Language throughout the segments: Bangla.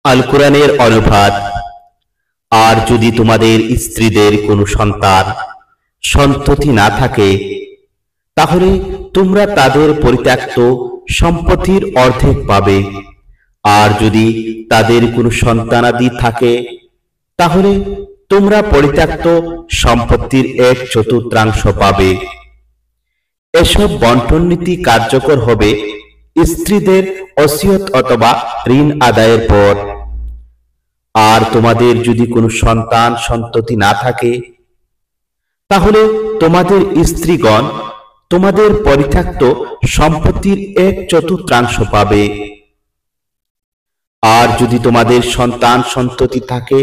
আল কোরআনের অনুবাদ। আর যদি তোমাদের স্ত্রীদের কোনো সন্ততি না থাকে, তাহলে তোমরা তাদের পরিত্যক্ত সম্পত্তির অর্ধেক পাবে। আর যদি তাদের কোনো সন্তানাদি থাকে, তাহলে তোমরা পরিত্যক্ত সম্পত্তির 1/4 পাবে। এসব বন্টন নীতি কার্যকর হবে স্ত্রীদের ওসিয়ত অথবা ঋণ আদায়ের পর। আর তোমাদের যদি কোনো সন্ততি না থাকে, তাহলে তোমাদের স্ত্রীগণ তোমাদের পরিত্যক্ত সম্পত্তির 1/4 পাবে। আর যদি তোমাদের সন্ততি থাকে,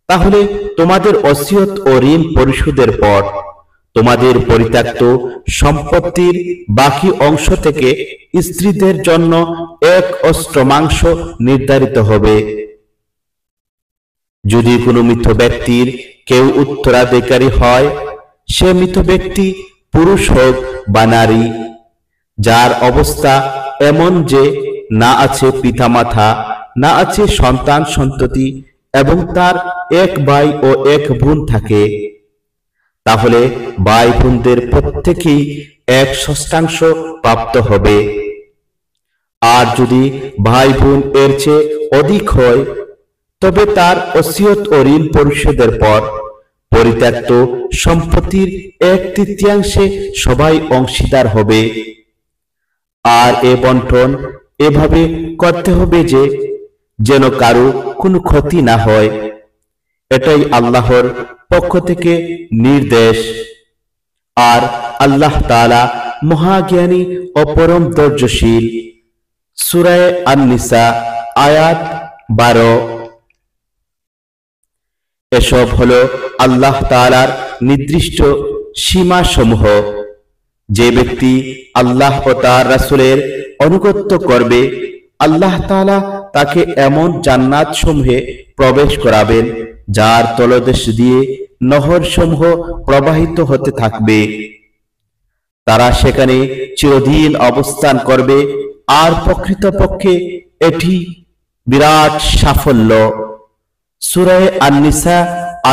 তাহলে তোমাদের ওসিয়ত ও ঋণ পরিশোধের পর তোমাদের পরিত্যক্ত সম্পত্তির বাকি অংশ থেকে স্ত্রীদের জন্য 1/8 নির্ধারিত হবে। যদি কোনো মৃত ব্যক্তির কেউ উত্তরাধিকারী হয়, সে মৃত ব্যক্তি পুরুষ হোক বা নারী, যার অবস্থা এমন যে না আছে পিতামাতা, না আছে সন্ততি এবং তার 1 ভাই ও 1 বোন থাকে, তাহলে ভাই বোনদের প্রত্যেকেই 1/6 প্রাপ্ত হবে। আর যদি ভাই বোন এর চেয়ে অধিক হয়, তবে তার ওসিয়ত ও ঋণ পরিশোধের পর পরিত্যক্ত সম্পত্তির 1/3 সবাই অংশীদার হবে। আর এ বন্টন এভাবে করতে হবে যে যেন কারো কোনো ক্ষতি না হয়। এটাই আল্লাহর পক্ষ থেকে নির্দেশ। আর আল্লাহ তাআলা মহাজ্ঞানী ও পরম ধৈর্যশীল। সূরা আন-নিসা আয়াত 12। এসব হলো আল্লাহ তাআলার নির্দিষ্ট সীমাসমূহ। যে ব্যক্তি আল্লাহ ও তার রাসূলের আনুগত্য করবে, আল্লাহ তাআলা তাকে এমন জান্নাত সমূহে প্রবেশ করাবেন যার তলদেশ দিয়ে নহর সমূহ প্রবাহিত হতে থাকবে। তারা সেখানে চিরদিন অবস্থান করবে। আর প্রকৃতপক্ষে এটি বিরাট সাফল্য। সূরা আন-নিসা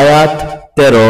আয়াত 13।